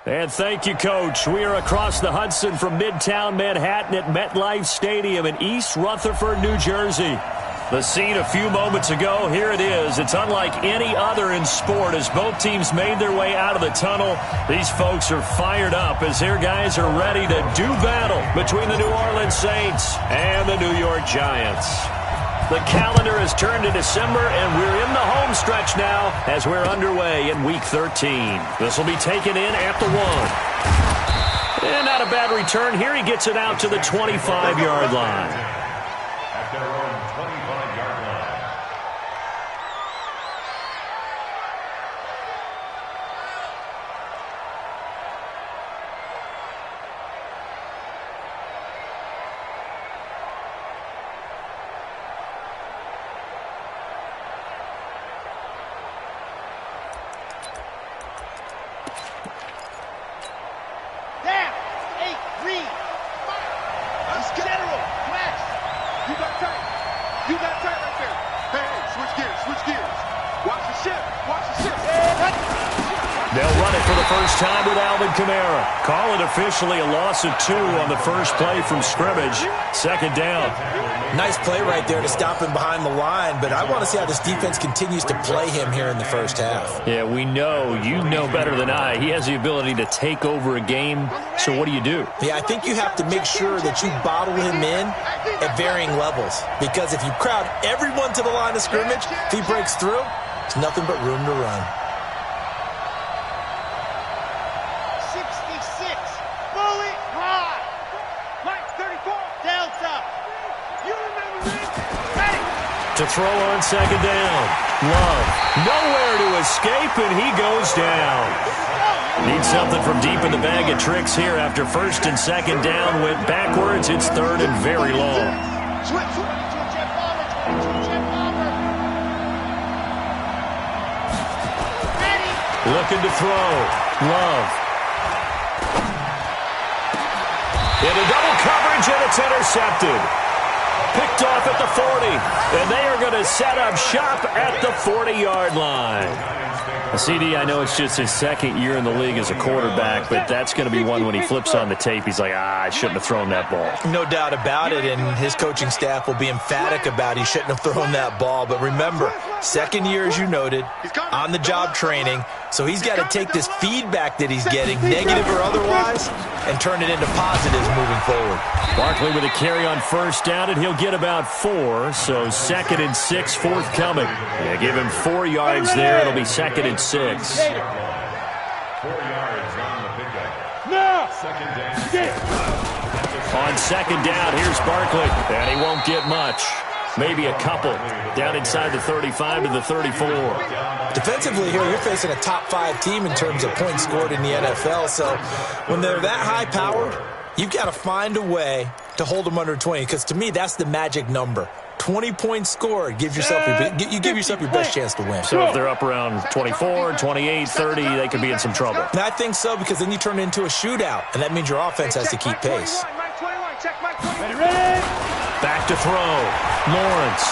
And thank you, Coach. We are across the Hudson from Midtown Manhattan at MetLife Stadium in East Rutherford, New Jersey. The scene a few moments ago, here it is. It's unlike any other in sport as both teams made their way out of the tunnel. These folks are fired up as their guys are ready to do battle between the New Orleans Saints and the New York Giants. The calendar has turned to December, and we're in the home stretch now as we're underway in Week 13. This will be taken in at the 1. And not a bad return. Here he gets it out to the 25-yard line. At their own 25-yard line. Call it officially a loss of 2 on the first play from scrimmage. Second down. Nice play right there to stop him behind the line, but I want to see how this defense continues to play him here in the first half. Yeah, we know. You know better than I. He has the ability to take over a game, so what do you do? Yeah, I think you have to make sure that you bottle him in at varying levels, because if you crowd everyone to the line of scrimmage, if he breaks through, there's nothing but room to run. To throw on second down. Love. Nowhere to escape, and he goes down. Need something from deep in the bag of tricks here after first and second down. Went backwards. It's third and very long. Looking to throw. Love. Into double coverage, and it's intercepted. Picked off at the 40, and they are going to set up shop at the 40-yard line. CD, I know it's just his second year in the league as a quarterback, but that's going to be one when he flips on the tape, he's like, I shouldn't have thrown that ball. No doubt about it, and his coaching staff will be emphatic about he shouldn't have thrown that ball. But remember, second year, as you noted, on-the-job training, so he's got to take this feedback that he's getting, negative or otherwise, and turn it into positives moving forward. Barkley with a carry on first down, and he'll get about 4, so second and 6 forthcoming. Yeah, give him 4 yards there. It'll be second and 6. 4 yards on the pickup. No! Second down. On second down, here's Barkley, and he won't get much. Maybe a couple. Down inside the 35 to the 34. Defensively here, you're facing a top-5 team in terms of points scored in the NFL. So when they're that high-powered, you've got to find a way to hold them under 20. Because to me, that's the magic number. 20 points scored. Give yourself you give yourself your best chance to win. So if they're up around 24, 28, 30, they could be in some trouble. And I think so, because then you turn it into a shootout, and that means your offense has to keep pace. Back to throw. Lawrence.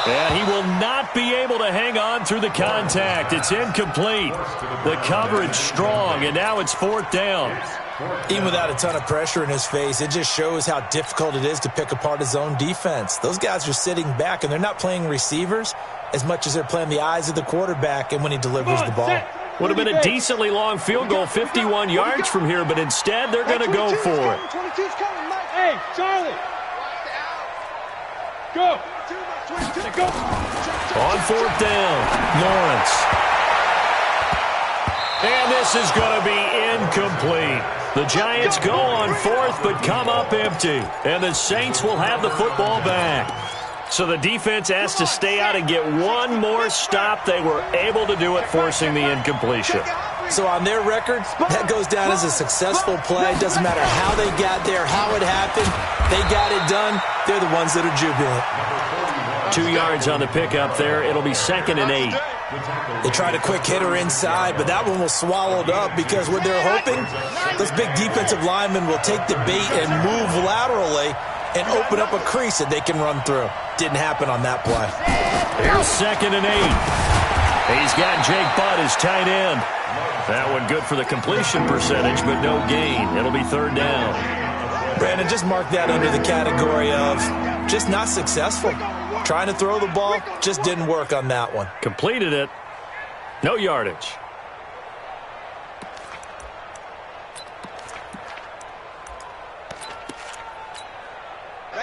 And he will not be able to hang on through the contact. It's incomplete. The coverage strong, and now it's fourth down. Even without a ton of pressure in his face, it just shows how difficult it is to pick apart his own defense. Those guys are sitting back, and they're not playing receivers as much as they're playing the eyes of the quarterback and when he delivers the ball. Would have been a decently long field goal, 51 yards from here, but instead they're going to go for it. 22's coming, Mike. Hey, Charlie. Go. Go. On fourth down, Lawrence. And this is going to be incomplete. The Giants go on fourth, but come up empty. And the Saints will have the football back. So the defense has to stay out and get one more stop. They were able to do it, forcing the incompletion. So on their record, that goes down as a successful play. Doesn't matter how they got there, how it happened. They got it done. They're the ones that are jubilant. 2 yards on the pickup there. It'll be second and 8. They tried a quick hitter inside, but that one was swallowed up because what they're hoping, those big defensive linemen will take the bait and move laterally and open up a crease that they can run through. Didn't happen on that play. Here's second and 8. He's got Jake Butt as tight end. That one good for the completion percentage, but no gain. It'll be third down. Brandon, just mark that under the category of just not successful. Trying to throw the ball, just didn't work on that one. Completed it. No yardage.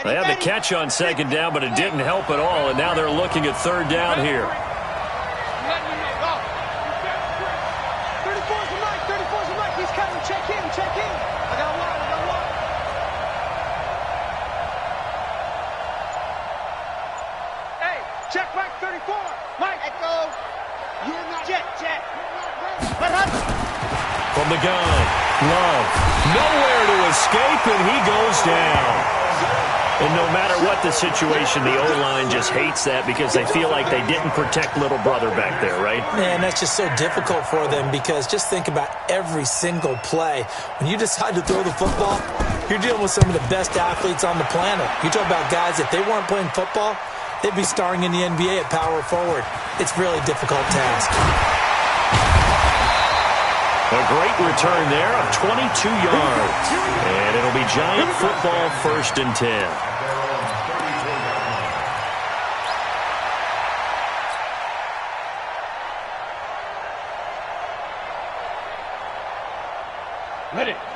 They had the catch on second down, but it didn't help at all, and now they're looking at third down here. 34's the mic, 34's the mic. He's coming. Check in, check in. I got one, I got one. Hey, check Mike 34. Mike, echo. You're not jet. From the gun, Love. Nowhere to escape, and he goes down. And no matter what the situation, the O-line just hates that because they feel like they didn't protect little brother back there, right? Man, that's just so difficult for them because just think about every single play. When you decide to throw the football, you're dealing with some of the best athletes on the planet. You talk about guys, if they weren't playing football, they'd be starring in the NBA at power forward. It's a really difficult task. A great return there of 22 yards. And it'll be Giant football, 1st and 10.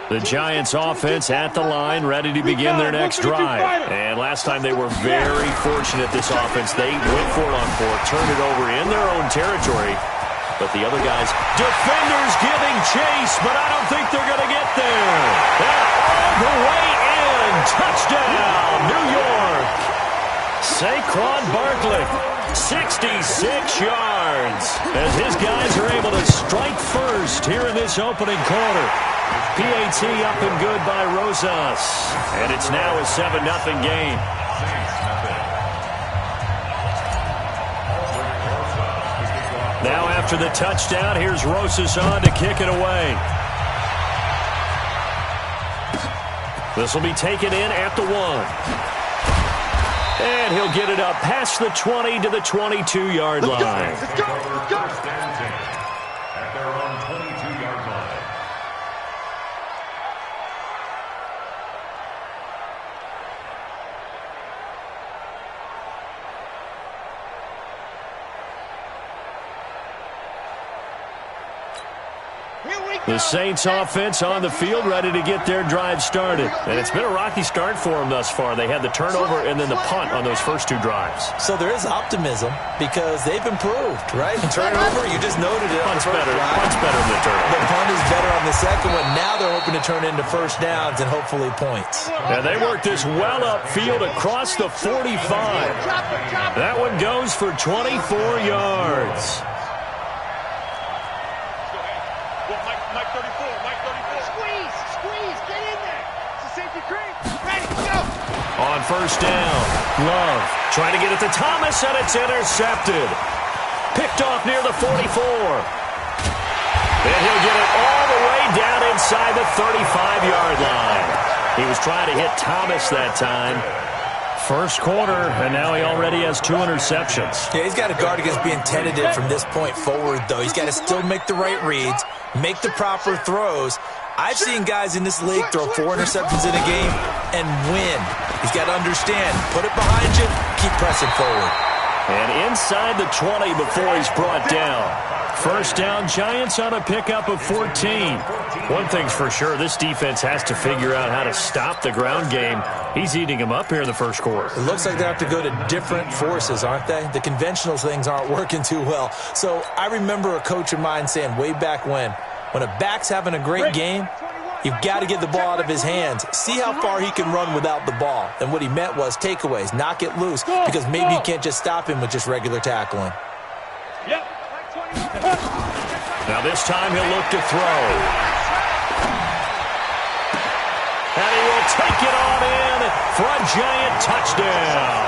The Giants offense at the line, ready to begin their next drive. And last time they were very fortunate, this offense. They went for it on 4, turned it over in their own territory. But the other guys, defenders giving chase, but I don't think they're going to get there. And all the way in, touchdown, New York. Saquon Barkley, 66 yards, as his guys are able to strike first here in this opening quarter. PAT up and good by Rosas, and it's now a 7-0 game. Now after the touchdown, here's Rosas on to kick it away. This will be taken in at the 1. And he'll get it up past the 20 to the 22-yard line. Let's go. At their own 22-yard line. The Saints offense on the field, ready to get their drive started. And it's been a rocky start for them thus far. They had the turnover and then the punt on those first 2 drives. So there is optimism because they've improved, right? And turnover, you just noted it. Punt's better than the turnover. The punt is better on the second one. Now they're hoping to turn into first downs and hopefully points. And they work this well upfield across the 45. That one goes for 24 yards. Mike 34, Mike 34. Squeeze, get in there. It's a safety creep. Ready, go. On first down, Love trying to get it to Thomas, and it's intercepted. Picked off near the 44. And he'll get it all the way down inside the 35-yard line. He was trying to hit Thomas that time. First quarter, and now he already has 2 interceptions. Yeah, he's got to guard against being tentative from this point forward, though. He's got to still make the right reads, make the proper throws. I've seen guys in this league throw 4 interceptions in a game and win. He's got to understand, put it behind you, keep pressing forward. And inside the 20 before he's brought down. First down, Giants on a pickup of 14. One thing's for sure, this defense has to figure out how to stop the ground game. He's eating them up here in the first quarter. It looks like they have to go to different forces, aren't they? The conventional things aren't working too well. So I remember a coach of mine saying way back when a back's having a great game, you've got to get the ball out of his hands. See how far he can run without the ball. And what he meant was takeaways, knock it loose, because maybe you can't just stop him with just regular tackling. Yep. Now this time he'll look to throw. And he will take it on in for a Giant touchdown.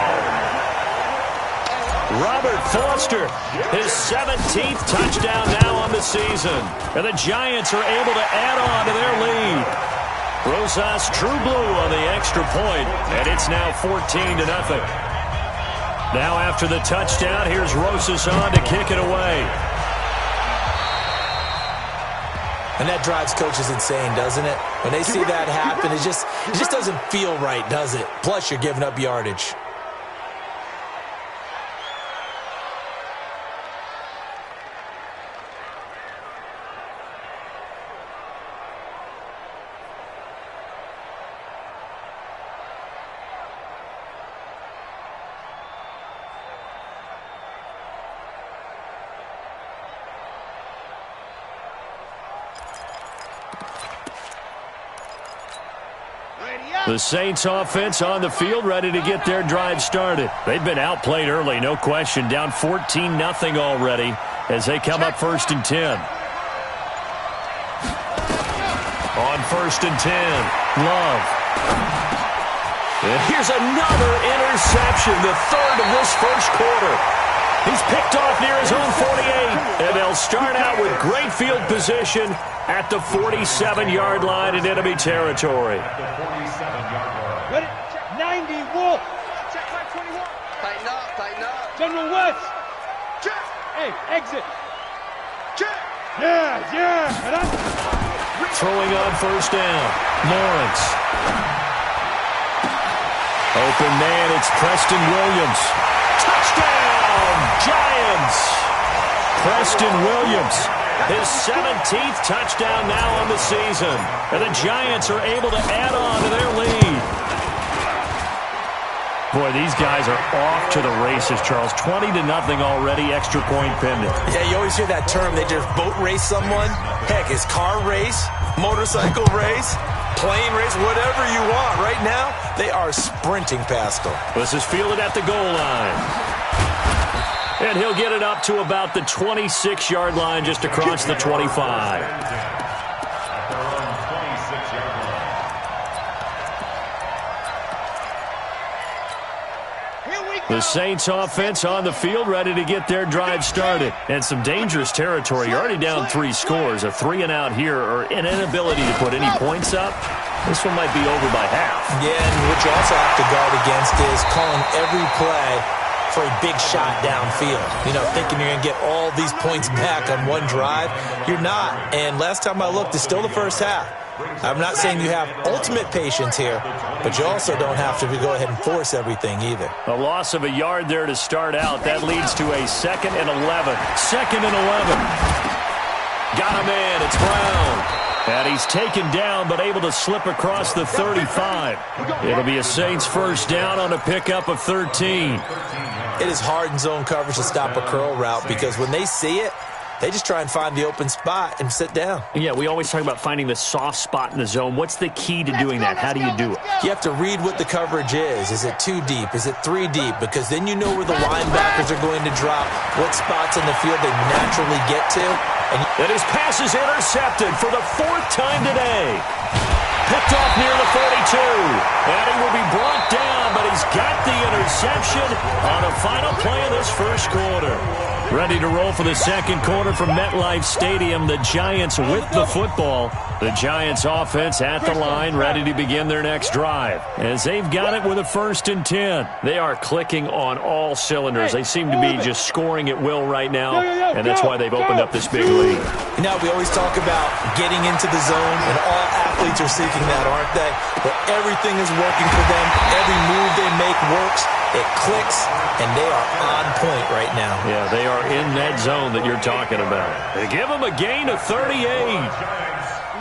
Robert Foster, his 17th touchdown now on the season. And the Giants are able to add on to their lead. Rosas true blue on the extra point, and it's now 14-0. Now after the touchdown, here's Rosas on to kick it away. And that drives coaches insane, doesn't it? When they see that happen, it just doesn't feel right, does it? Plus, you're giving up yardage. The Saints offense on the field, ready to get their drive started. They've been outplayed early, no question. Down 14-0 already as they come up 1st and 10. On 1st and 10, Love. And here's another interception, the third of this first quarter. He's picked off near his own 48, and they'll start out with great field position at the 47-yard line in enemy territory. Ready? 90, Wolf. Check back 21. Tighten up. General West. Check. Hey, exit. Check. Yeah. And I'm... Throwing on 1st down, Lawrence. Open man, it's Preston Williams. Touchdown, Giants! Preston Williams, his 17th touchdown now on the season. And the Giants are able to add on to their lead. Boy, these guys are off to the races, Charles. 20-0 already, extra point pending. Yeah, you always hear that term, they just boat race someone. Heck, it's car race, motorcycle race, plane race, whatever you want. Right now, they are sprinting past them. This is fielded at the goal line. And he'll get it up to about the 26-yard line, just across the 25. The Saints offense on the field, ready to get their drive started. And some dangerous territory. You're already down 3 scores. A 3-and-out here, or an inability to put any points up. This one might be over by half. Yeah, and what you also have to guard against is calling every play for a big shot downfield. You know, thinking you're going to get all these points back on one drive. You're not. And last time I looked, it's still the first half. I'm not saying you have ultimate patience here, but you also don't have to go ahead and force everything either. A loss of a yard there to start out. That leads to a 2nd and 11. 2nd and 11. Got a man. It's Brown. And he's taken down, but able to slip across the 35. It'll be a Saints first down on a pickup of 13. It is hard in zone coverage to stop a curl route because when they see it, they just try and find the open spot and sit down. Yeah, we always talk about finding the soft spot in the zone. What's the key to doing that? How do you do it? You have to read what the coverage is. Is it 2 deep? Is it 3 deep? Because then you know where the linebackers are going to drop, what spots in the field they naturally get to. And his pass is intercepted for the 4th time today. Picked off near the 42. And he will be brought down, but he's got the interception on the final play of this first quarter. Ready to roll for the second quarter from MetLife Stadium. The Giants with the football. The Giants offense at the line, ready to begin their next drive. As they've got it with a 1st and 10. They are clicking on all cylinders. They seem to be just scoring at will right now, and that's why they've opened up this big lead. You know, we always talk about getting into the zone, and all athletes are seeking that, aren't they? But everything is working for them. Every move they make works. It clicks, and they are on point right now. Yeah, they are in that zone that you're talking about. They give them a gain of 38.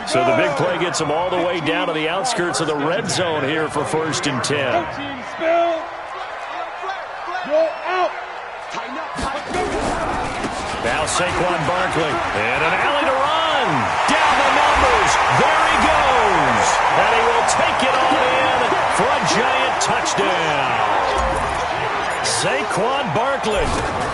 So the big play gets them all the way down to the outskirts of the red zone here for 1st and 10. Now Saquon Barkley, and an alley to run. Down the numbers. There he goes. And he will take it all in for a Giant touchdown. Saquon Barkley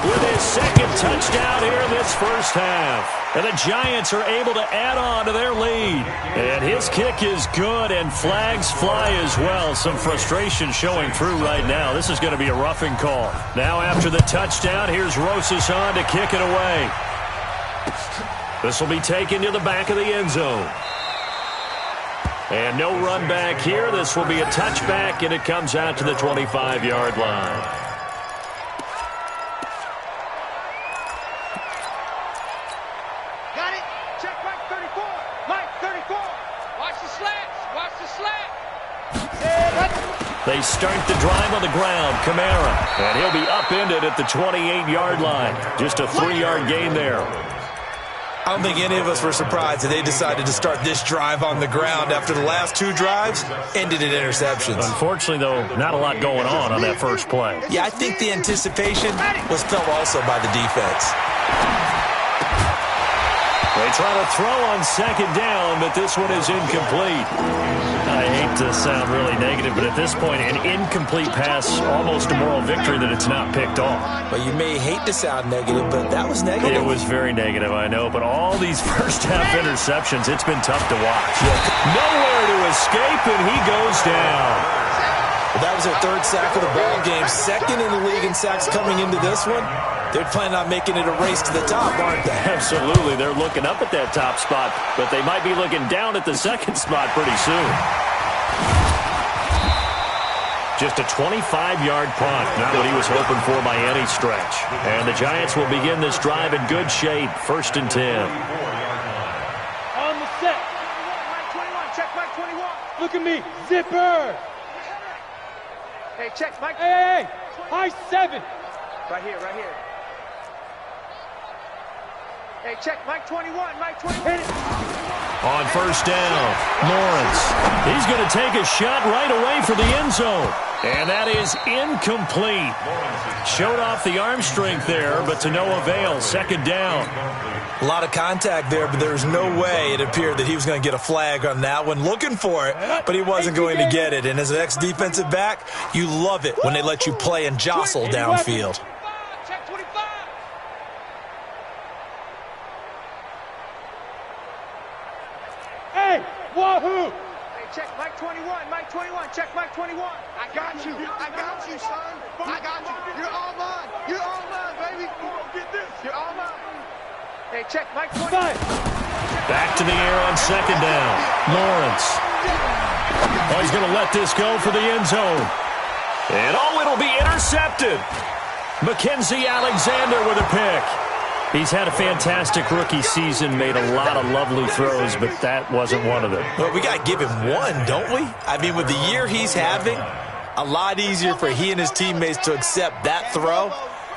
with his 2nd touchdown here in this first half. And the Giants are able to add on to their lead. And his kick is good, and flags fly as well. Some frustration showing through right now. This is going to be a roughing call. Now after the touchdown, here's Rosas on to kick it away. This will be taken to the back of the end zone. And no run back here. This will be a touchback, and it comes out to the 25-yard line. slats. Watch the slats. They start the drive on the ground. Kamara. And he'll be upended at the 28-yard line. Just a 3-yard gain there. I don't think any of us were surprised that they decided to start this drive on the ground after the last 2 drives ended in interceptions. Unfortunately, though, not a lot going on that first play. Yeah, I think the anticipation was felt also by the defense. They try to throw on second down, but this one is incomplete. I hate to sound really negative, but at this point, an incomplete pass, almost a moral victory that it's not picked off. Well, you may hate to sound negative, but that was negative. It was very negative, I know, but all these first-half interceptions, it's been tough to watch. Nowhere to escape, and he goes down. Well, that was their 3rd sack of the ball game, 2nd in the league in sacks coming into this one. They're planning on making it a race to the top, aren't they? Absolutely. They're looking up at that top spot, but they might be looking down at the 2nd spot pretty soon. Just a 25-yard punt. Not what he was hoping for by any stretch. And the Giants will begin this drive in good shape. 1st and 10. On the set. Mike 21. Check Mike 21. Look at me. Zipper. Hey, check Mike. Hey. High 7. Right here, right here. Hey, check Mike 21, Mike 21. On 1st down, Lawrence. He's going to take a shot right away for the end zone. And that is incomplete. Showed off the arm strength there, but to no avail. 2nd down. A lot of contact there, but there's no way it appeared that he was going to get a flag on that one. Looking for it, but he wasn't going to get it. And as an ex-defensive back, you love it when they let you play and jostle downfield. Check 25. Hey, wahoo! Hey, check Mike 21, Mike 21, check Mike 21. I got you, son. I got you. You're all mine. You're all mine, baby. Get this. You're all mine. Hey, check Mike 25. Back to the air on 2nd down. Lawrence. Oh, he's going to let this go for the end zone. And it'll be intercepted. Mackenzie Alexander with a pick. He's had a fantastic rookie season, made a lot of lovely throws, but that wasn't one of them. Well, we got to give him one, don't we? I mean, with the year he's having, a lot easier for he and his teammates to accept that throw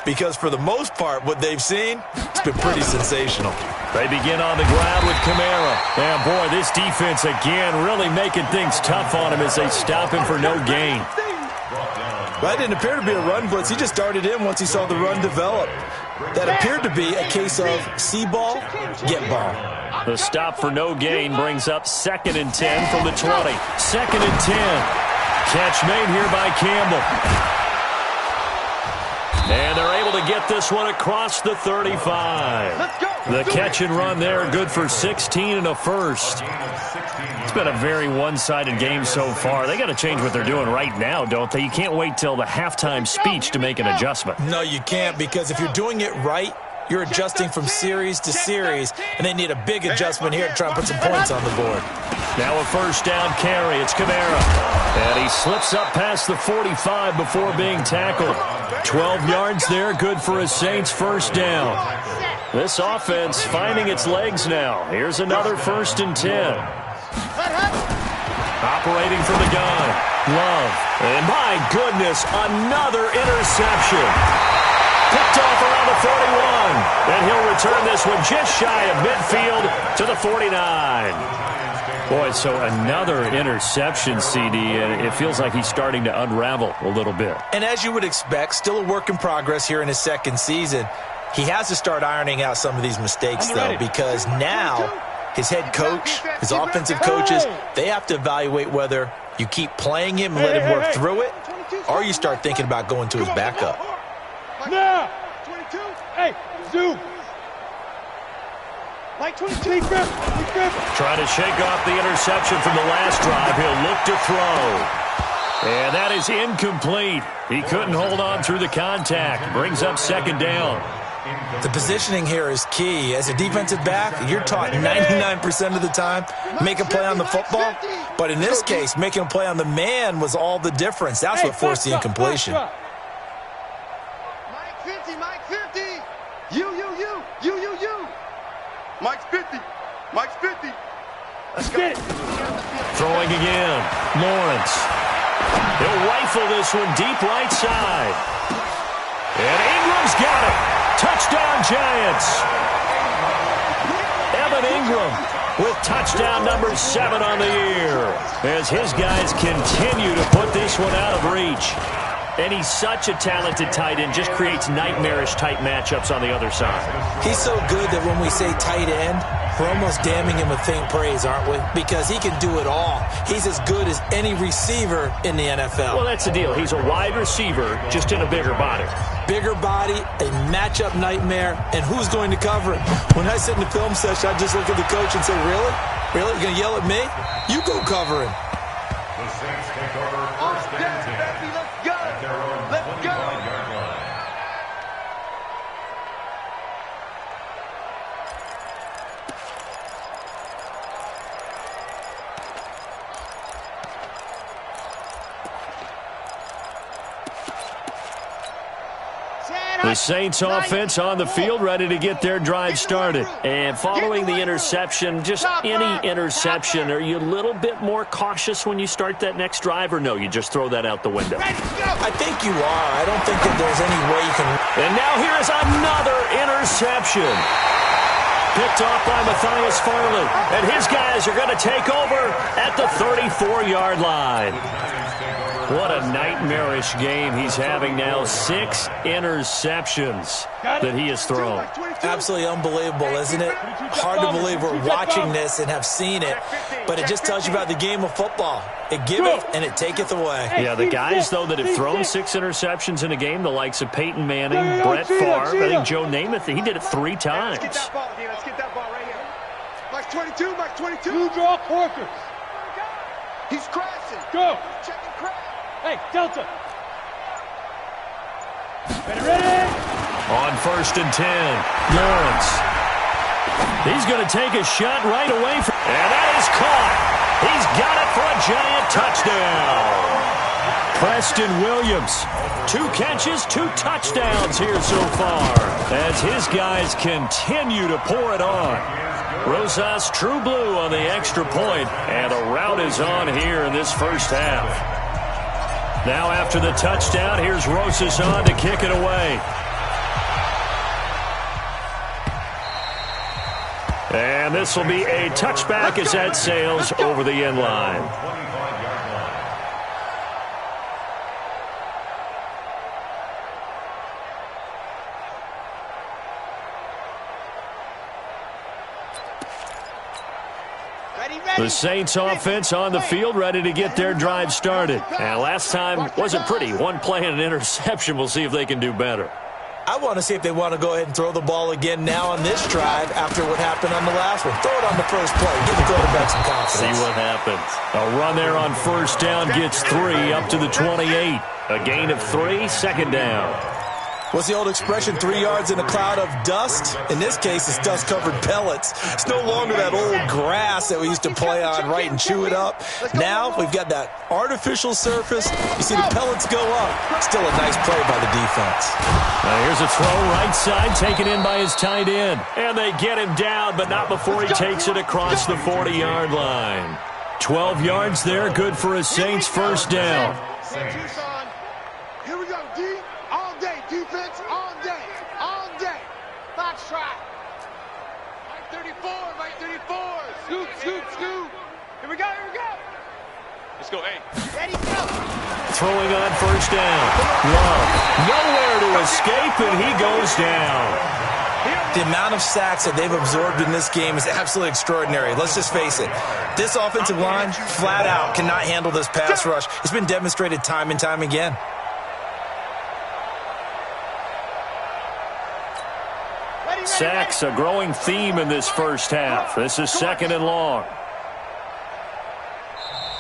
because for the most part, what they've seen, it's been pretty sensational. They begin on the ground with Kamara. And, boy, this defense, again, really making things tough on him as they stop him for no gain. Well, that didn't appear to be a run blitz. He just darted in once he saw the run develop. That appeared to be a case of see ball, get ball. The stop for no gain brings up 2nd and 10 from the 20. 2nd and 10. Catch made here by Campbell. And they're able to get this one across the 35. The catch and run there, good for 16 and a first. It's been a very one-sided game so far. They got to change what they're doing right now, don't they? You can't wait till the halftime speech to make an adjustment. No, you can't, because if you're doing it right, you're adjusting from series to series, and they need a big adjustment here to try and put some points on the board. Now a 1st down carry. It's Kamara. And he slips up past the 45 before being tackled. 12 yards there, good for a Saints 1st down. This offense finding its legs now. Here's another 1st and 10. Operating from the gun. Love. And my goodness, another interception. Picked off around the 41. And he'll return this one just shy of midfield to the 49. Boy, so another interception, CD, and it feels like he's starting to unravel a little bit. And as you would expect, still a work in progress here in his 2nd season. He has to start ironing out some of these mistakes, though, because now his head coach, his offensive coaches, they have to evaluate whether you keep playing him and let him work through it, or you start thinking about going to his backup. Now, 22. Hey, zoom. Like 22. Trying to shake off the interception from the last drive. He'll look to throw. And that is incomplete. He couldn't hold on through the contact. Brings up 2nd down. The positioning here is key. As a defensive back, you're taught 99% of the time, make a play on the football. But in this case, making a play on the man was all the difference. That's what forced the incompletion. Mike 50, Mike 50. You. Mike's 50. Mike's 50. Let's get it. Throwing again. Lawrence. He'll rifle this one deep right side. And Ingram's got it. Touchdown, Giants. Evan Ingram with touchdown number 7 on the year as his guys continue to put this one out of reach. And he's such a talented tight end, just creates nightmarish-type matchups on the other side. He's so good that when we say tight end, we're almost damning him with faint praise, aren't we? Because he can do it all. He's as good as any receiver in the NFL. Well, that's the deal. He's a wide receiver, just in a bigger body. Bigger body, a matchup nightmare, and who's going to cover it? When I sit in the film session, I just look at the coach and say, really? Really? You're going to yell at me? You go cover him. The Saints take over first and 10. Baby, let's go. At their own 25-yard line. The Saints offense on the field, ready to get their drive started. And following the interception, just any interception, are you a little bit more cautious when you start that next drive, or no, you just throw that out the window? I think you are. I don't think that there's any way you can. And now here's another interception. Picked off by Matthias Farley. And his guys are going to take over at the 34-yard line. What a nightmarish game he's having now. 6 interceptions that he has thrown. Absolutely unbelievable, isn't it? Hard to believe we're watching this and have seen it, but it just tells you about the game of football. It giveth and it taketh away. Yeah, the guys, though, that have thrown 6 interceptions in a game, the likes of Peyton Manning, Brett Favre, I think Joe Namath, he did it 3 times. Let's get that ball, Let's get that ball right here. Mike 22, Mike 22. Two draw Corker. He's crashing. Go. Checking crash. Hey, Delta. Ready? On first and 10, Lawrence. He's going to take a shot right away. And that is caught. He's got it for a Giant touchdown. Preston Williams. 2 catches, 2 touchdowns here so far as his guys continue to pour it on. Rosas true blue on the extra point, and a rout is on here in this first half. Now after the touchdown, here's Rosas on to kick it away. And this will be a touchback as that sails over the end line. The Saints offense on the field, ready to get their drive started. And last time wasn't pretty. 1 play and an interception. We'll see if they can do better. I want to see if they want to go ahead and throw the ball again now on this drive after what happened on the last one. Throw it on the first play. Give the quarterback some confidence. See what happens. A run there on first down gets 3 up to the 28. A gain of 3, second down. What's the old expression, 3 yards in a cloud of dust? In this case, it's dust-covered pellets. It's no longer that old grass that we used to play on, right, and chew it up. Now we've got that artificial surface. You see the pellets go up. Still a nice play by the defense. Now here's a throw right side, taken in by his tight end. And they get him down, but not before he takes it across the 40-yard line. 12 yards there, good for a Saints first down. Here we go, D. All day, defense, all day, all day. Fox try. Mike 34, Mike 34. Scoop, scoop, scoop. Here we go, here we go. Let's go, A. Ready, go. Throwing on first down. Love, nowhere to escape, and he goes down. The amount of sacks that they've absorbed in this game is absolutely extraordinary. Let's just face it. This offensive line, flat out, cannot handle this pass rush. It's been demonstrated time and time again. Sacks, a growing theme in this first half. This is second and long.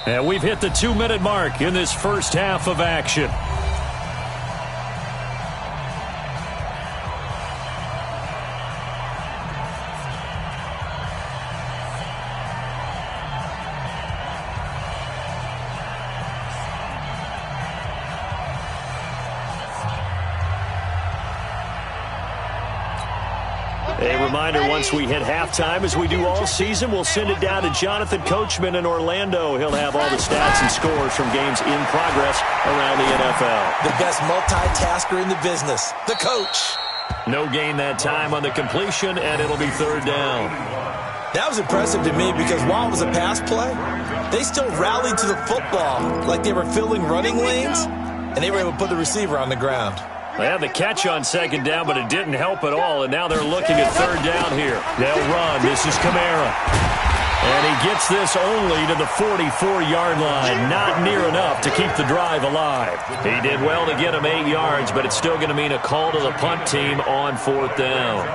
And we've hit the 2-minute mark in this first half of action. A reminder, once we hit halftime, as we do all season, we'll send it down to Jonathan Coachman in Orlando. He'll have all the stats and scores from games in progress around the NFL. The best multitasker in the business, the coach. No gain that time on the completion, and it'll be third down. That was impressive to me because while it was a pass play, they still rallied to the football like they were filling running lanes, and they were able to put the receiver on the ground. They had the catch on second down, but it didn't help at all, and now they're looking at third down here. They'll run. This is Kamara. And he gets this only to the 44-yard line. Not near enough to keep the drive alive. He did well to get him 8 yards, but it's still going to mean a call to the punt team on fourth down.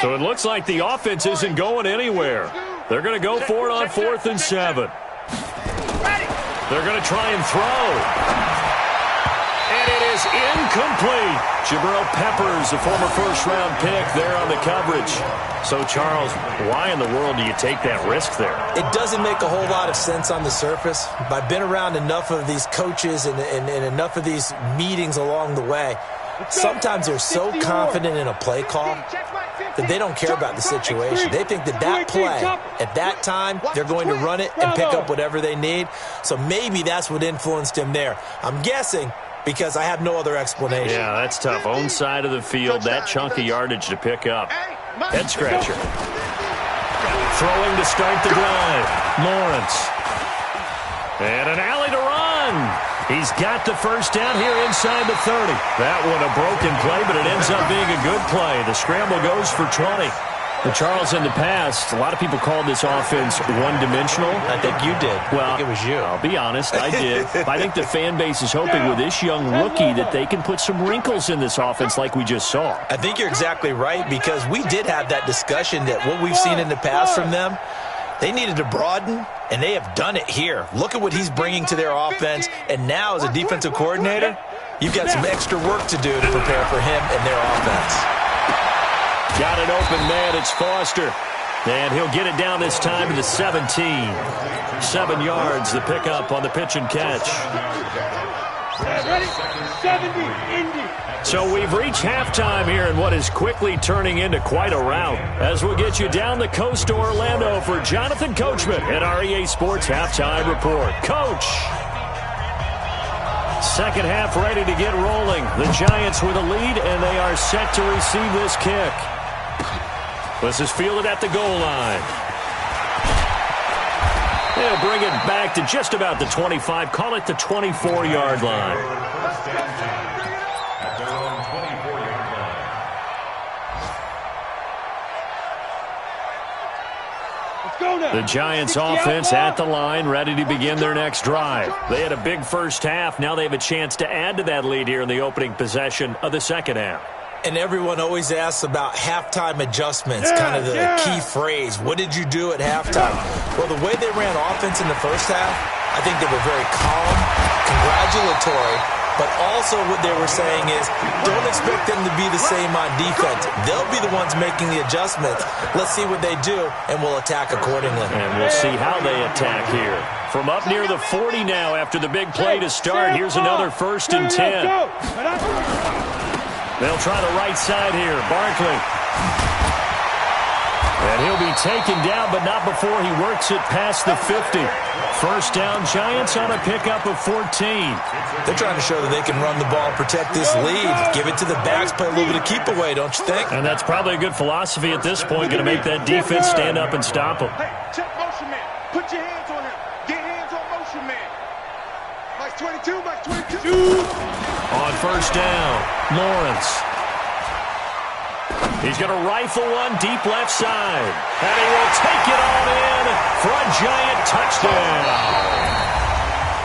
So it looks like the offense isn't going anywhere. They're going to go for it on 4th and 7. They're going to try and throw. And it is incomplete. Jabril Peppers, a former first-round pick, there on the coverage. So, Charles, why in the world do you take that risk there? It doesn't make a whole lot of sense on the surface. I've been around enough of these coaches and enough of these meetings along the way. Sometimes they're so confident in a play call that they don't care about the situation. They think that play, at that time, they're going to run it and pick up whatever they need. So maybe that's what influenced him there. I'm guessing because I have no other explanation. Yeah, that's tough. Own side of the field, that chunk of yardage to pick up. Head scratcher. Throwing to start the drive. Lawrence. And an alley to run. He's got the first down here inside the 30. That one a broken play, but it ends up being a good play. The scramble goes for 20. And Charles, in the past, a lot of people called this offense one-dimensional. I think you did. Well, I think it was you. I'll be honest, I did. I think the fan base is hoping with this young rookie that they can put some wrinkles in this offense like we just saw. I think you're exactly right because we did have that discussion that what we've seen in the past from them, they needed to broaden, and they have done it here. Look at what he's bringing to their offense, and now as a defensive coordinator, you've got some extra work to do to prepare for him and their offense. Got it open man, it's Foster. And he'll get it down this time to the 17. 7 yards, the pickup on the pitch and catch. Ready? 70, Indy. So we've reached halftime here in what is quickly turning into quite a rout. As we'll get you down the coast to Orlando for Jonathan Coachman at our EA Sports Halftime Report. Coach! Second half ready to get rolling. The Giants with a lead, and they are set to receive this kick. This is fielded at the goal line. They'll bring it back to just about the 25. Call it the 24-yard line. The Giants offense at the line, ready to begin their next drive. They had a big first half. Now they have a chance to add to that lead here in the opening possession of the second half. And everyone always asks about halftime adjustments, kind of the key phrase. What did you do at halftime? Well, the way they ran offense in the first half, I think they were very calm, congratulatory, but also what they were saying is don't expect them to be the same on defense. They'll be the ones making the adjustments. Let's see what they do, and we'll attack accordingly. And we'll see how they attack here. From up near the 40 now after the big play to start, here's another 1st and 10. They'll try the right side here. Barkley. And he'll be taken down, but not before he works it past the 50. First down, Giants on a pickup of 14. They're trying to show that they can run the ball, protect this lead, give it to the backs, play a little bit of keep away, don't you think? And that's probably a good philosophy at this point, going to make that defense stand up and stop them. Hey, check motion man. Put your hands on him. Get hands on motion man. Mike 22, Mike 22. On first down, Lawrence. He's going to rifle one deep left side. And he will take it on in for a Giant touchdown.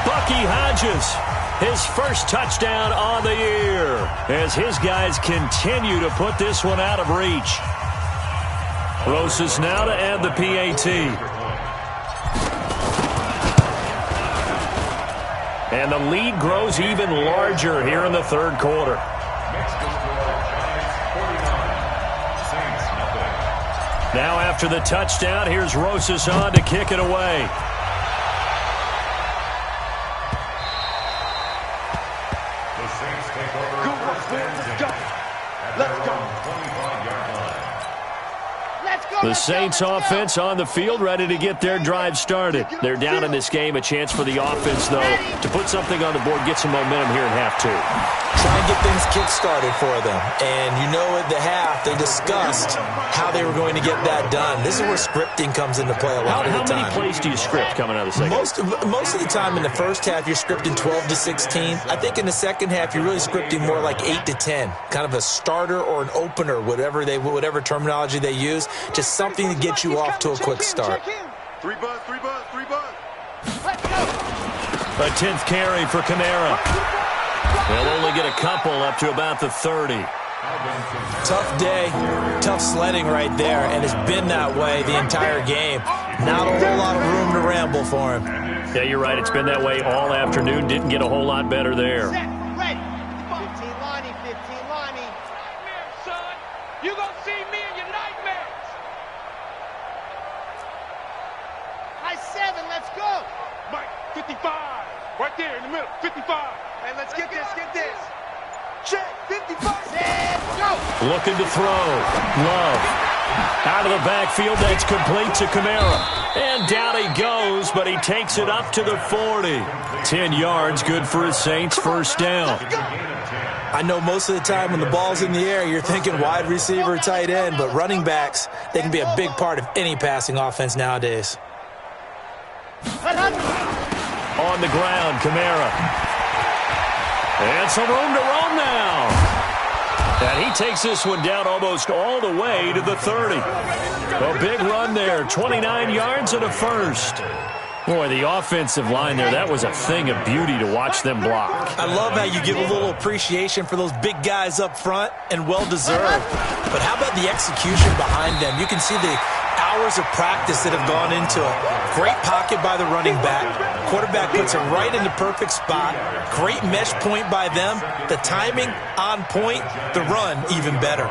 Bucky Hodges, his first touchdown on the year, as his guys continue to put this one out of reach. Rosas now to add the PAT. And the lead grows even larger here in the third quarter. Next to score, Giants 49, Saints nothing. Now after the touchdown, here's Rosas on to kick it away. The Saints take over Good work, first man. and Let's 10. go. At Let's their go. own 25-yard line. The Saints offense on the field, ready to get their drive started. They're down in this game. A chance for the offense, though, to put something on the board, get some momentum here in half two. Try and get things kick-started for them. And you know at the half, they discussed how they were going to get that done. This is where scripting comes into play a lot of the How time. many plays do you script coming out of the second? Most of the time in the first half, you're scripting 12 to 16. I think in the second half, you're really scripting more like 8 to 10. Kind of a starter or an opener, whatever terminology they use. Just something to get you off to a quick start. 3 buzz, 3 buzz, 3 buzz. Let's go. A 10th carry for Kamara. They'll only get a couple up to about the 30. Tough day, tough sledding right there, and it's been that way the entire game. Not a whole lot of room to ramble for him. Yeah, you're right. It's been that way all afternoon. Didn't get a whole lot better there. Set, ready. 15 Lonnie, 15 Lonnie. Nightmare, son. You gonna see me in your nightmares. High 7, let's go. Mike, 55. Right there in the middle. 55. Hey, let's get this, get this. Check, 55. Set, go. Looking to throw. Love. Out of the backfield, that's complete to Kamara. And down he goes, but he takes it up to the 40. 10 yards, good for his Saints, first down. I know most of the time when the ball's in the air, you're thinking wide receiver, tight end, but running backs, they can be a big part of any passing offense nowadays. On the ground, Kamara. And some room to roam now. And he takes this one down almost all the way to the 30. A big run there, 29 yards and a first. Boy, the offensive line there, that was a thing of beauty to watch them block. I love how you give a little appreciation for those big guys up front, and well-deserved. But how about the execution behind them? You can see the hours of practice that have gone into it. Great pocket by the running back. Quarterback puts it right in the perfect spot. Great mesh point by them. The timing on point. The run even better.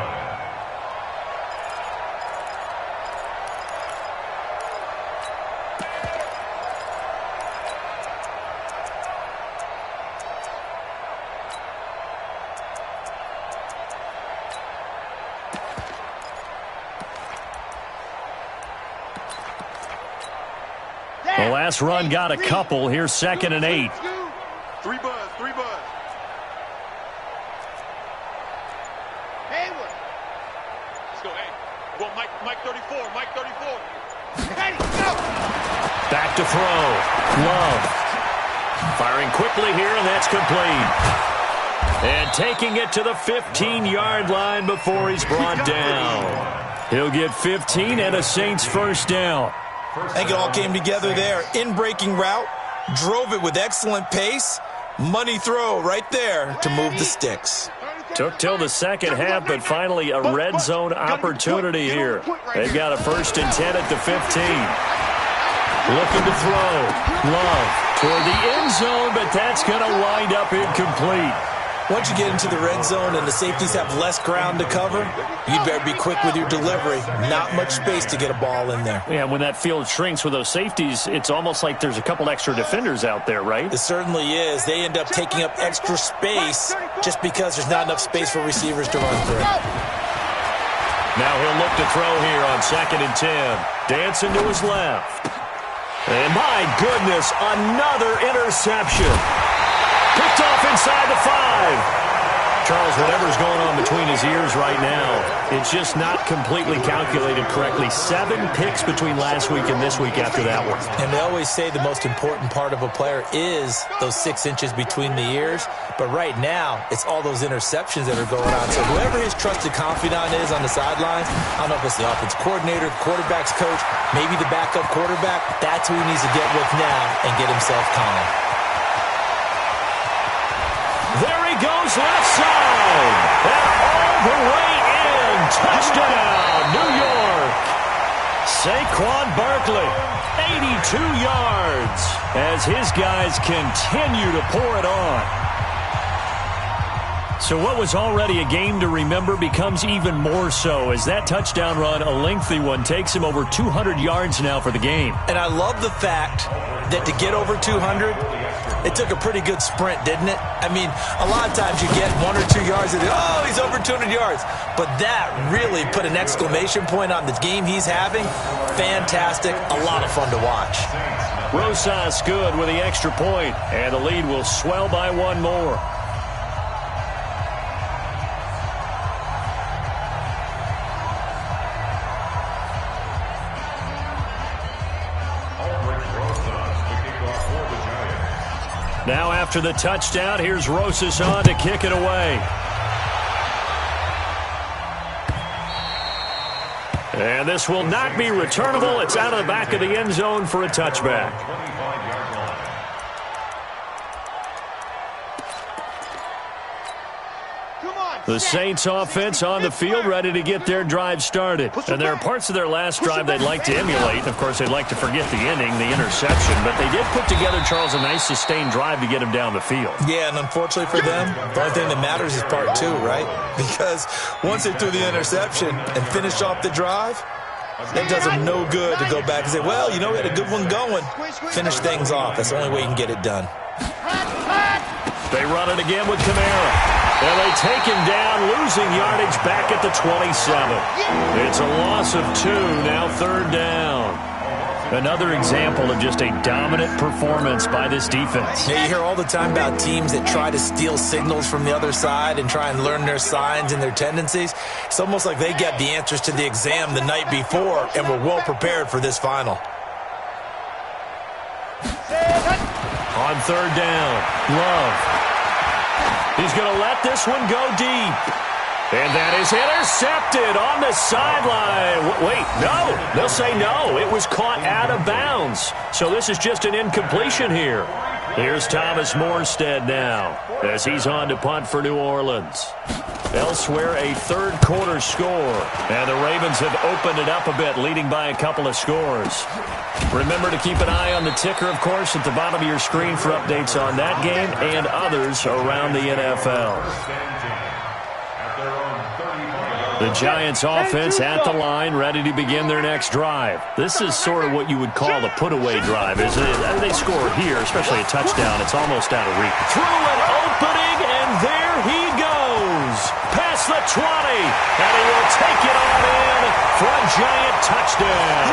The last run got a couple. Here's 2nd and 8. 3 buzz, 3 buzz. Hayward. Let's go, hey. Well, Mike 34, Mike 34. Ready, go. Back to throw. Love. Firing quickly here, and that's complete. And taking it to the 15-yard line before he's brought down. He'll get 15 and a Saints first down. I think it all came together there. In-breaking route, drove it with excellent pace. Money throw right there to move the sticks. Took till the second half, but finally a red zone opportunity here. They've got a 1st and 10 at the 15. Looking to throw. Love toward the end zone, but that's going to wind up incomplete. Once you get into the red zone and the safeties have less ground to cover, you'd better be quick with your delivery. Not much space to get a ball in there. Yeah, when that field shrinks with those safeties, it's almost like there's a couple extra defenders out there, right? It certainly is. They end up taking up extra space just because there's not enough space for receivers to run through. Now he'll look to throw here on 2nd and 10. Dancing to his left. And my goodness, another interception. Picked off inside the 5. Charles, whatever's going on between his ears right now, it's just not completely calculated correctly. 7 picks between last week and this week after that one. And they always say the most important part of a player is those 6 inches between the ears. But right now, it's all those interceptions that are going on. So whoever his trusted confidant is on the sidelines, I don't know if it's the offense coordinator, the quarterback's coach, maybe the backup quarterback, that's who he needs to get with now and get himself calm. There he goes left side. And all the way in. Touchdown, New York. Saquon Barkley, 82 yards. as his guys continue to pour it on. So what was already a game to remember becomes even more so as that touchdown run, a lengthy one, takes him over 200 yards now for the game. And I love the fact that to get over 200, it took a pretty good sprint, didn't it? I mean, a lot of times you get 1 or 2 yards and, oh, he's over 200 yards. But that really put an exclamation point on the game he's having. Fantastic. A lot of fun to watch. Rosas good with the extra point, and the lead will swell by one more. Now after the touchdown, here's Rosas on to kick it away. And this will not be returnable. It's out of the back of the end zone for a touchback. The Saints offense on the field, ready to get their drive started. And there are parts of their last drive they'd like to emulate. And of course, they'd like to forget the ending, the interception. But they did put together, Charles, a nice sustained drive to get him down the field. Yeah, and unfortunately for them, the only thing that matters is part two, right? Because once they threw the interception and finished off the drive, it does them no good to go back and say, well, you know, we had a good one going. Finish things off. That's the only way you can get it done. They run it again with Kamara. And they take him down, losing yardage back at the 27. It's a loss of 2, now third down. Another example of just a dominant performance by this defense. Yeah, you hear all the time about teams that try to steal signals from the other side and try and learn their signs and their tendencies. It's almost like they get the answers to the exam the night before and were well prepared for this final. On third down, Love. He's going to let this one go deep. And that is intercepted on the sideline. Wait, no. They'll say no. It was caught out of bounds. So this is just an incompletion here. Here's Thomas Morstead now as he's on to punt for New Orleans. Elsewhere, a third quarter score. And the Ravens have opened it up a bit, leading by a couple of scores. Remember to keep an eye on the ticker, of course, at the bottom of your screen for updates on that game and others around the NFL. The Giants offense at the line, ready to begin their next drive. This is sort of what you would call the put-away drive, isn't it? They score here, especially a touchdown. It's almost out of reach. Through an opening, and there he goes. Past the 20, and he will take it on in for a Giant touchdown.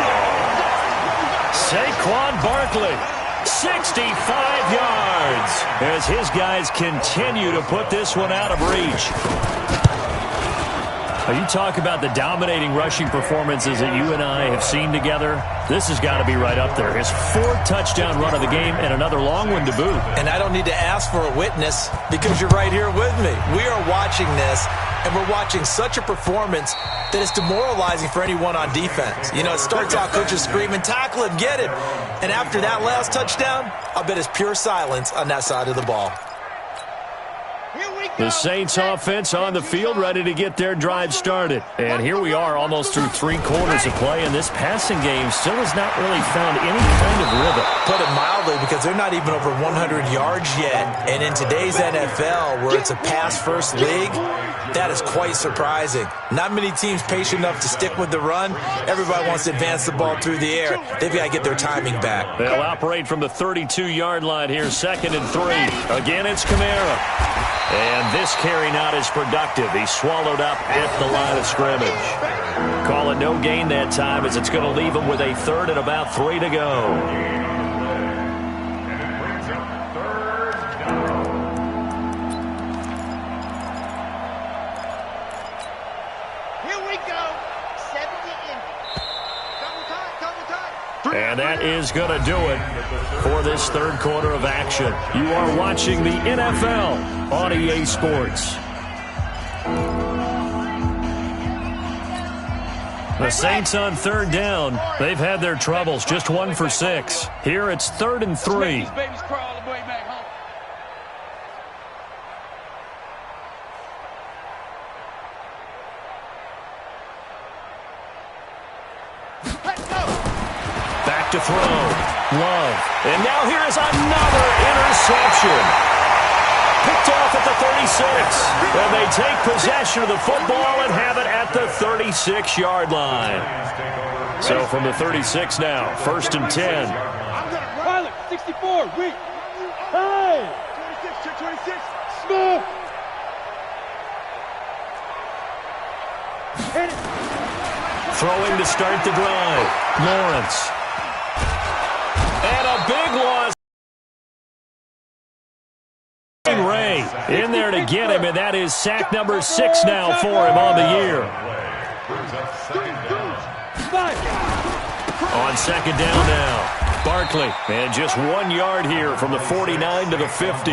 Saquon Barkley, 65 yards, as his guys continue to put this one out of reach. You talk about the dominating rushing performances that you and I have seen together. This has got to be right up there. His 4th touchdown run of the game and another long one to boot. And I don't need to ask for a witness because you're right here with me. We are watching this, and we're watching such a performance that it's demoralizing for anyone on defense. You know, it starts out coaches screaming, tackle him, get him. And after that last touchdown, I'll bet it's pure silence on that side of the ball. The Saints offense on the field, ready to get their drive started. And here we are almost through 3 quarters of play, and this passing game still has not really found any kind of rhythm. Put it mildly, because they're not even over 100 yards yet. And in today's NFL, where it's a pass-first league, that is quite surprising. Not many teams patient enough to stick with the run. Everybody wants to advance the ball through the air. They've got to get their timing back. They'll operate from the 32-yard line here, 2nd and 3. Again, it's Kamara. And this carry not as productive. He's swallowed up at the line of scrimmage. Call it no gain that time, as it's going to leave him with a 3rd and about 3 to go. And that is going to do it for this 3rd quarter of action. You are watching the NFL on EA Sports. The Saints on 3rd down. They've had their troubles, just 1 for 6. Here it's 3rd and 3. To throw. Love. And now here is another interception. Picked off at the 36. And they take possession of the football and have it at the 36-yard line. So from the 36 now, 1st and 10. Pilot, 64, weak. Hey! 26, 26. Smith! Throwing to start the drive. Lawrence. And a big loss. Ray in there to get him, and that is sack number 6 now for him on the year. On 2nd down now. Barkley, and just 1 yard here from the 49 to the 50.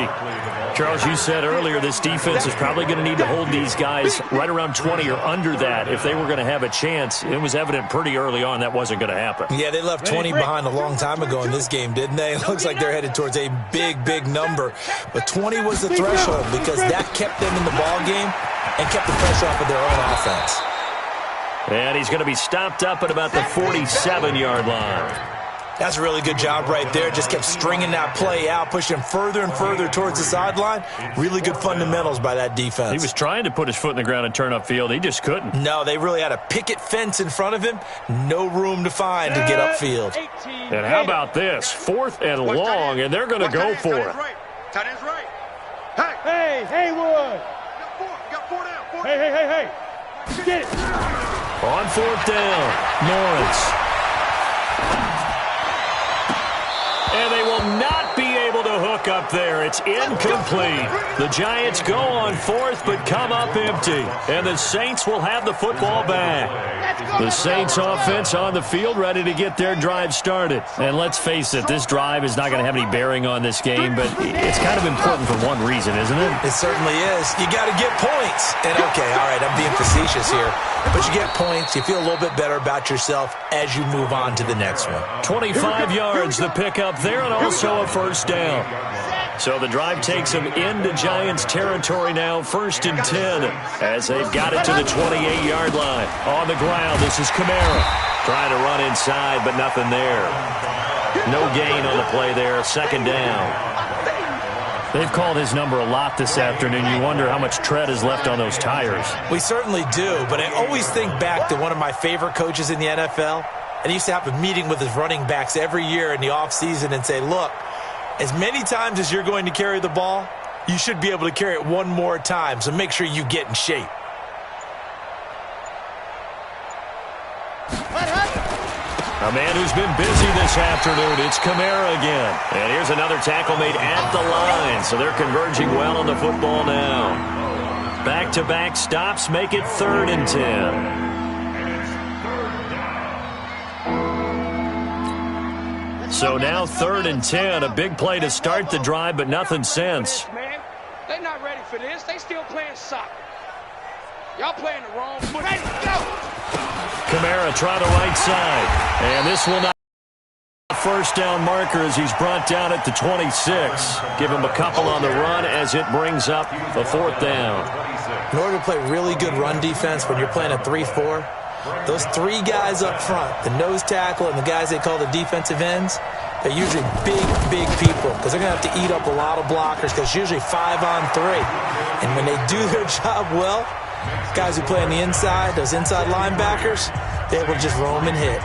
Charles, you said earlier this defense is probably going to need to hold these guys right around 20 or under that if they were going to have a chance. It was evident pretty early on that wasn't going to happen. Yeah, they left 20 behind a long time ago in this game, didn't they? It looks like they're headed towards a big, big number. But 20 was the threshold because that kept them in the ball game and kept the pressure off of their own offense. And he's going to be stopped up at about the 47-yard line. That's a really good job right there. Just kept stringing that play out, pushing him further and further towards the sideline. Really good fundamentals by that defense. He was trying to put his foot in the ground and turn upfield. He just couldn't. No, they really had a picket fence in front of him. No room to find to get upfield. And how about this? 4th and long, and they're going to go for it. Tight end's right. Hey, Haywood! Got four down. Hey. Get it. On 4th down, Lawrence. And they will not be able to hook up there. It's incomplete. The Giants go on 4th but come up empty. And the Saints will have the football back. The Saints offense on the field ready to get their drive started. And let's face it, this drive is not going to have any bearing on this game, but it's kind of important for one reason, isn't it? It certainly is. You got to get points. And okay, all right, I'm being facetious here. But you get points, you feel a little bit better about yourself as you move on to the next one. 25 yards the pickup there, and also a 1st down. So the drive takes them into Giants territory now, 1st and 10, as they've got it to the 28-yard line. On the ground, this is Kamara. Trying to run inside, but nothing there. No gain on the play there, 2nd down. They've called his number a lot this afternoon. You wonder how much tread is left on those tires. We certainly do, but I always think back to one of my favorite coaches in the NFL. And he used to have a meeting with his running backs every year in the offseason and say, look, as many times as you're going to carry the ball, you should be able to carry it one more time, so make sure you get in shape. A man who's been busy this afternoon, it's Kamara again. And here's another tackle made at the line, so they're converging well on the football now. Back-to-back stops make it 3rd and 10. So now 3rd and 10, a big play to start the drive, but nothing since. Man, they're not ready for this. They still playing soccer. Y'all playing the wrong foot. Ready, go! Kamara try the right side. And this will not be a 1st down marker as he's brought down at the 26. Give him a couple on the run as it brings up the 4th down. In order to play really good run defense when you're playing a 3-4, those 3 guys up front, the nose tackle and the guys they call the defensive ends, they're usually big people because they're going to have to eat up a lot of blockers because usually 5 on 3. And when they do their job well, guys who play on the inside, those inside linebackers, they will just roam and hit.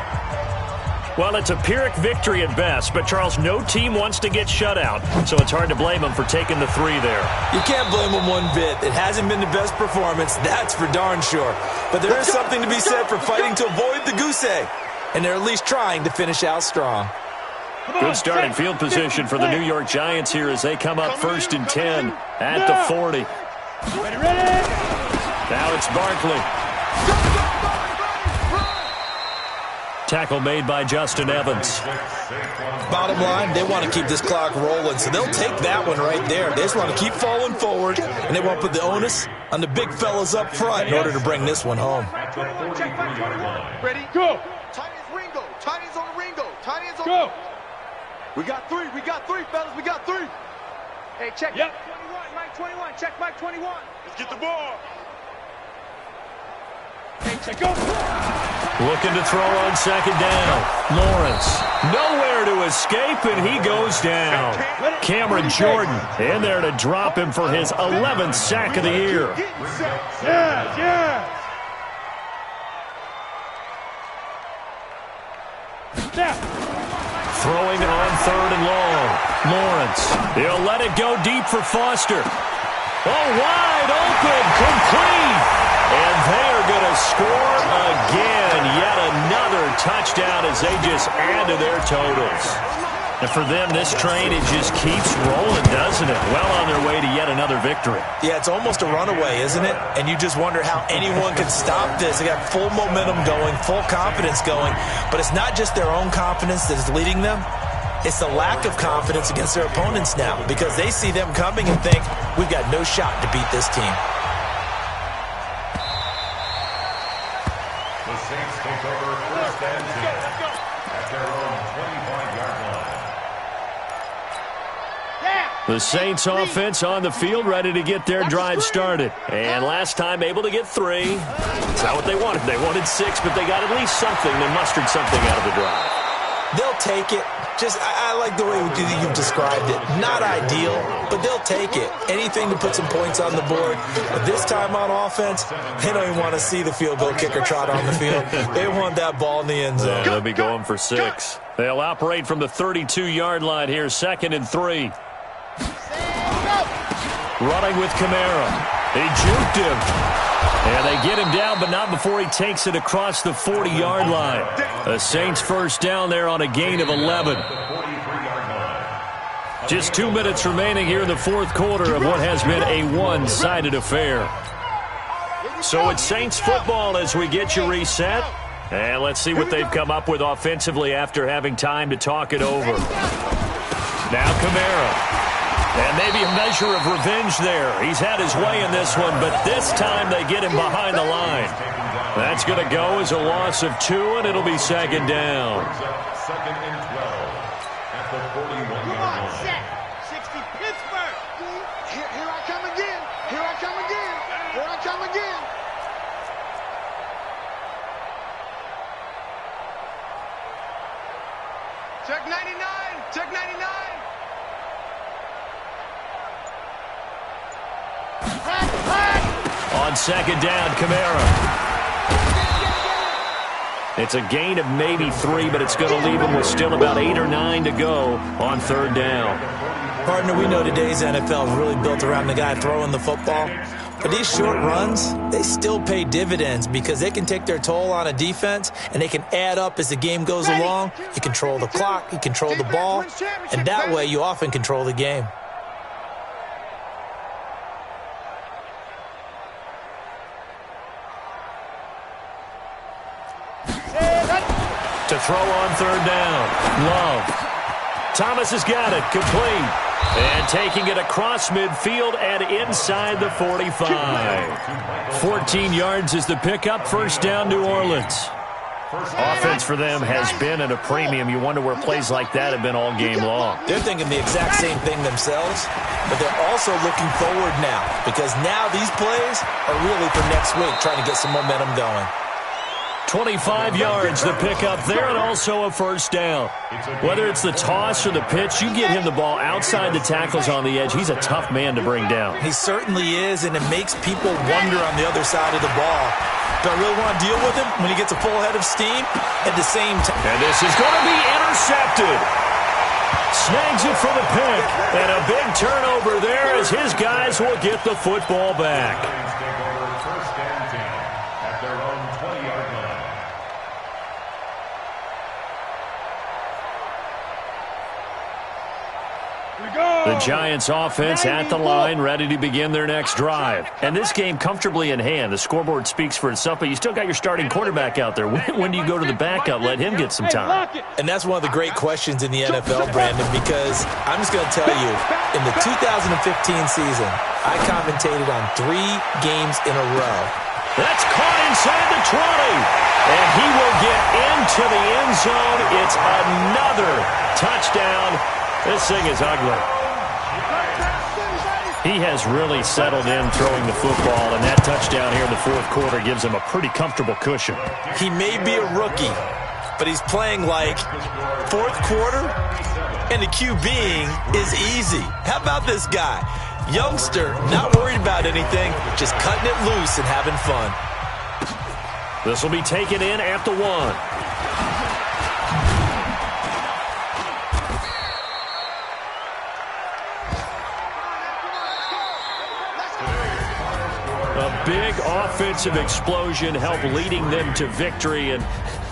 Well, it's a Pyrrhic victory at best, but, Charles, no team wants to get shut out, so it's hard to blame them for taking the 3 there. You can't blame them one bit. It hasn't been the best performance, that's for darn sure. But there is something to be said for fighting to avoid the goose egg, and they're at least trying to finish out strong. Good starting field position for the New York Giants here as they come up 1st and 10 at the 40. Ready. Now it's Barkley. Tackle made by Justin Evans. Bottom line, they want to keep this clock rolling, so they'll take that one right there. They just want to keep falling forward, and they want to put the onus on the big fellas up front in order to bring this one home. Ready, go! Tight end's Ringo. Tight end's on the Ringo. Tight end's on Go! We got 3, fellas. We got 3. Hey, check Yep. Mike 21. Check Mike 21. Let's get the ball. Hey, check, go! Looking to throw on second down. Lawrence, nowhere to escape, and he goes down. Cameron Jordan in there to drop him for his 11th sack of the year. Throwing on third and long. Lawrence, he'll let it go deep for Foster. Oh, wide open, complete. And they are going to score again. Yet another touchdown as they just add to their totals. And for them, this train, it just keeps rolling, doesn't it? Well on their way to yet another victory. Yeah, it's almost a runaway, isn't it? And you just wonder how anyone can stop this. They got full momentum going, full confidence going. But it's not just their own confidence that is leading them. It's the lack of confidence against their opponents now because they see them coming and think, we've got no shot to beat this team. The Saints take over first and 10 at their own 25-yard line. The Saints offense on the field, ready to get their drive started. And last time able to get 3. It's not what they wanted. They wanted 6, but they got at least something. They mustered something out of the drive. They'll take it. I like the way you've described it. Not ideal, but they'll take it. Anything to put some points on the board. But this time on offense, they don't even want to see the field goal kicker trot on the field. They want that ball in the end zone. They'll be going for 6. They'll operate from the 32-yard line here, 2nd and 3. Running with Kamara. He juked him. And they get him down, but not before he takes it across the 40-yard line. The Saints first down there on a gain of 11. Just 2 minutes remaining here in the fourth quarter of what has been a one-sided affair. So it's Saints football as we get you reset. And let's see what they've come up with offensively after having time to talk it over. Now Kamara. And maybe a measure of revenge there. He's had his way in this one, but this time they get him behind the line. That's going to go as a loss of 2, and it'll be second down. Second and 12 at the 41-yard line. 60 Pittsburgh. Here I come again. Here I come again. Here I come again. Check 99. Check 99. On second down, Kamara. It's a gain of maybe 3, but it's going to leave him with still about 8 or 9 to go on third down. Partner, we know today's NFL is really built around the guy throwing the football. But these short runs, they still pay dividends because they can take their toll on a defense and they can add up as the game goes along. You control the clock, you control the ball, and that way you often control the game. To throw on third down. Love. Thomas has got it. Complete. And taking it across midfield and inside the 45. 14 yards is the pickup. First down, New Orleans. Offense for them has been at a premium. You wonder where plays like that have been all game long. They're thinking the exact same thing themselves, but they're also looking forward now because now these plays are really for next week, trying to get some momentum going. 25 yards, the pickup there, and also a first down. Whether it's the toss or the pitch, you get him the ball outside the tackles on the edge. He's a tough man to bring down. He certainly is, and it makes people wonder on the other side of the ball. Do I really want to deal with him when he gets a full head of steam? At the same time. And this is going to be intercepted. Snags it for the pick. And a big turnover there as his guys will get the football back. Take over first and 10 at their own 20-yard line. The Giants offense at the line, ready to begin their next drive. And this game comfortably in hand. The scoreboard speaks for itself, but you still got your starting quarterback out there. When do you go to the backup? Let him get some time. And that's one of the great questions in the NFL, Brandon, because I'm just going to tell you, in the 2015 season, I commentated on 3 games in a row. That's caught inside the 20. And he will get into the end zone. It's another touchdown. This thing is ugly. He has really settled in throwing the football, and that touchdown here in the fourth quarter gives him a pretty comfortable cushion. He may be a rookie, but he's playing like fourth quarter, and the QBing is easy. How about this guy? Youngster, not worried about anything, just cutting it loose and having fun. This will be taken in at the 1. A big offensive explosion helped leading them to victory, and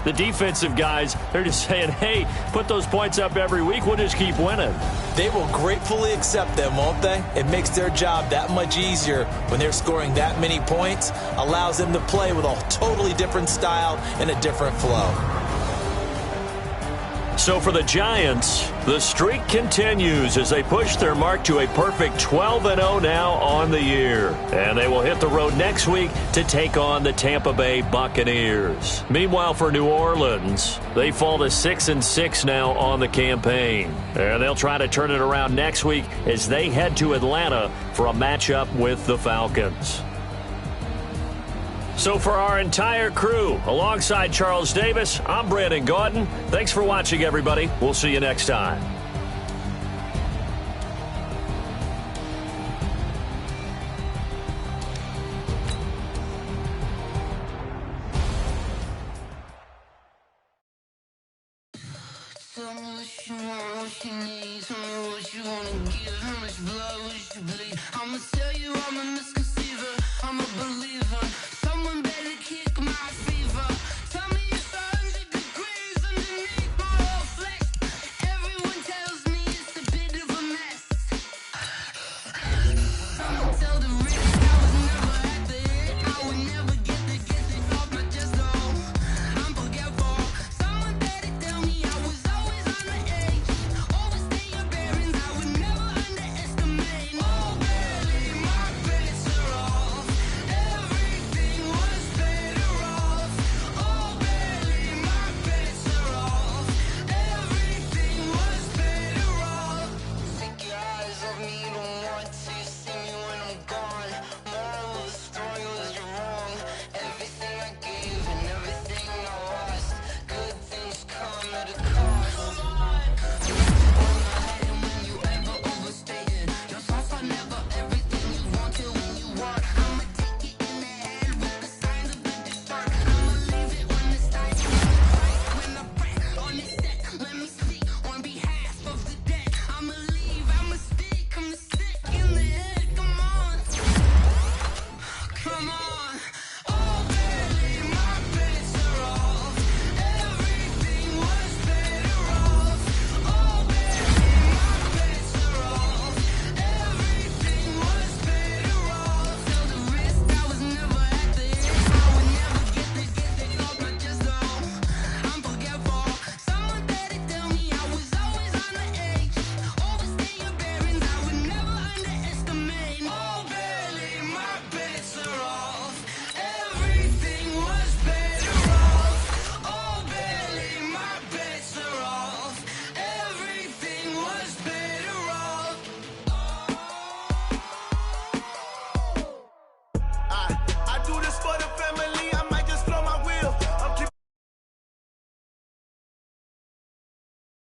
the defensive guys, they're just saying, hey, put those points up every week, we'll just keep winning. They will gratefully accept them, won't they? It makes their job that much easier when they're scoring that many points, allows them to play with a totally different style and a different flow. So for the Giants, the streak continues as they push their mark to a perfect 12-0 now on the year. And they will hit the road next week to take on the Tampa Bay Buccaneers. Meanwhile, for New Orleans, they fall to 6-6 now on the campaign. And they'll try to turn it around next week as they head to Atlanta for a matchup with the Falcons. So for our entire crew, alongside Charles Davis, I'm Brandon Gaudin. Thanks for watching, everybody. We'll see you next time. So much more